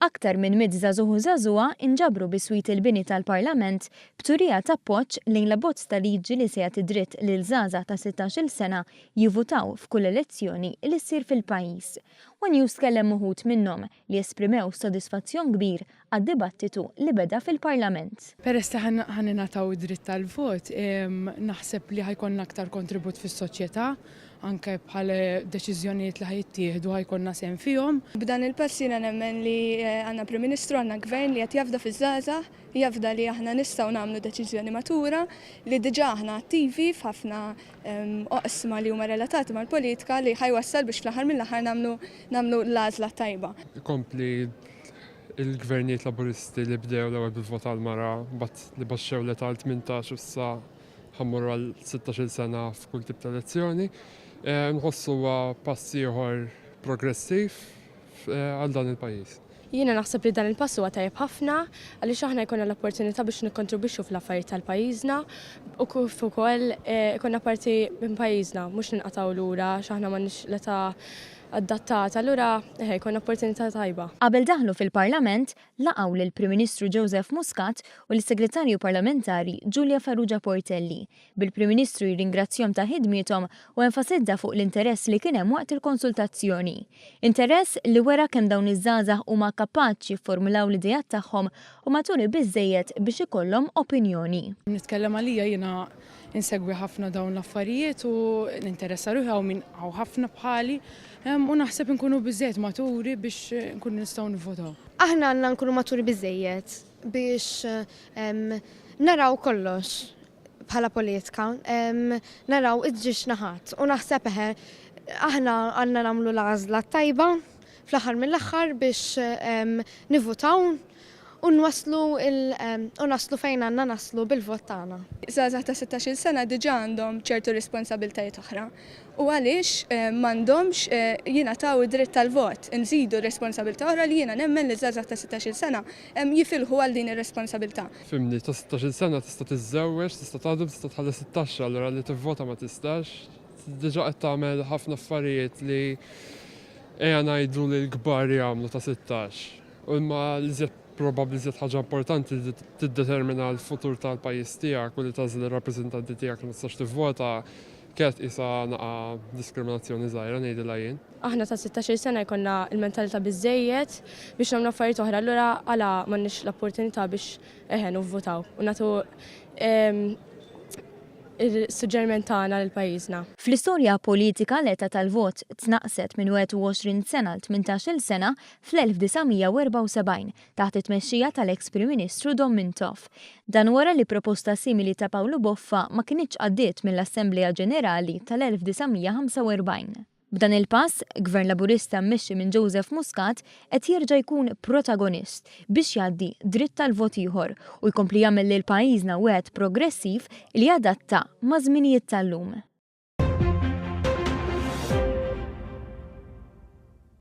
Aktar minn żagħżugħ u żagħżugħa inġabru biswit il-bini tal-Parlament b'turija ta' appoġġ lejn l-abbozz ta' liġi li se jagħti dritt lil żgħażagħ ta' 16-il sena jivvutaw f'kull elezzjoni li ssir fil-pajjiż. News kellem uħud minnhom li esprimew sodisfazzjon kbir għad-dibattitu li beda fil-Parlament. Peress li ħaningħataw id-dritt tal-vot, naħseb li ħajkonna aktar kontribut fis-soċjetà, anke bħal deċiżjonijiet li ħajjittieħdu ħajkonna sehem fihom. B'dan il-pass jiena nemmen li għandna Prim Ministru, għandna Gvern li qed jafda fiż-żgħażagħ, jafda li aħna nistgħu nagħmlu deċiżjoni matura, li diġà aħna attivi f'ħafna oqsma li huma relatati mal-politika li ħajwassal biex fl-aħħar mill-aħħar nagħmlu l-għażla tajba. Kompli il-gvernijiet laburisti li bdew l-ewwel bil-vot għall-mara mbagħad li baxxew l-età 18 issa ħammurru għal 16-il sena f'kull tip ta' elezzjoni. Nħossu huwa pass ieħor progressiv għal dan il-pajjiż. Jiena naħseb li dan il-pass huwa tajjeb ħafna għaliex aħna jkollna l-opportunità biex nikkontribwixxu fl-affarijiet tal-pajjiżna u kif ukoll ikonna parti minn pajjiżna mhux ninqatgħu lura x'aħna m'għandniex l-età adattata, allura jkollna opportunità tajba. Qabel daħlu fil-Parlament laqgħu lill-Prim Ministru Joseph Muscat u l-Segretarju Parlamentari Giulia Farrugia Portelli. Bil-Prim Ministru jirringrazzjahom ta' ħidmiethom u enfasizza fuq l-interess li kien hemm waqt il-konsultazzjoni. Interess li wera kemm dawn iż-żgħażagħ huma kapaċi jifformulaw l-idejat tagħhom u maturi biżżejjed biex ikollhom opinjoni. Nitkellem għalija jiena insegwi ħafna dawn l-affarijiet u ninteressa ruħi hawn ħafna bħali u naħseb nkunu biżżejjed maturi biex nkunu nistgħu nivvotaw. Aħna għandna nkunu maturi biżżejjed biex naraw kollox bħala politika, naraw id-ġiex naħat u naħseb aħna għandna nagħmlu l-għażla tajba fl-aħħar mill-aħħar biex nivvotaw u naslu fejn għandna naslu bil-vot tagħna. Żgħażagħ ta' 16-il sena diġà għandhom ċertu responsabbiltajiet oħra u għaliex m'għandhomx jingħataw id-dritt tal-vot. Nżidu responsabbiltà oħra li jiena nemmen li żgħażagħ ta' 16-il sena jifilħu għal din ir-responsabbiltà. Fimni ta' 16-il sena tista' tiżżewweġ, tista' tgħaddu, tista' tħalles it-taxxa, allura li tivvota ma tistax. Diġà qed tagħmel ħafna affarijiet li ngħidu li l-kbar jagħmlu ta' 16. U imma probabbli żied ħaġa importanti li tiddetermina l-futur tal-pajjiż tiegħek u li tażel ir-rappreżentanti tiegħek ma tistax tivvota kienet qisha naqa' diskriminazzjoni żgħira ngħidilha jien. Aħna ta' 16 sena jkollna l-mentalità biżżejjed biex nagħmlu affarijiet oħra, allura għala m'għandniex l-opportunità biex nivvotaw u nagħtu il-suġġeriment tagħna lil pajjiżna. Fl-istorja politika l-età tal-vot tnaqset minn 21 sena l 18-il sena fl-1974 taħt it-tmexxija tal-eks Prim Ministru Domintov. Dan wara li proposta simili ta' Paolo Boffa ma kinitx għaddiet mill-Assembleja Ġenerali tal-1945. B'dan il-pass, Gvern Laburista mmexxi minn Joseph Muscat qed jerġa' jkun protagonist biex jgħaddi dritt tal-vot ieħor u jkompli jagħmel lil pajjiżna wieħed progressiv li jadatta ma' żminijiet tal-lum.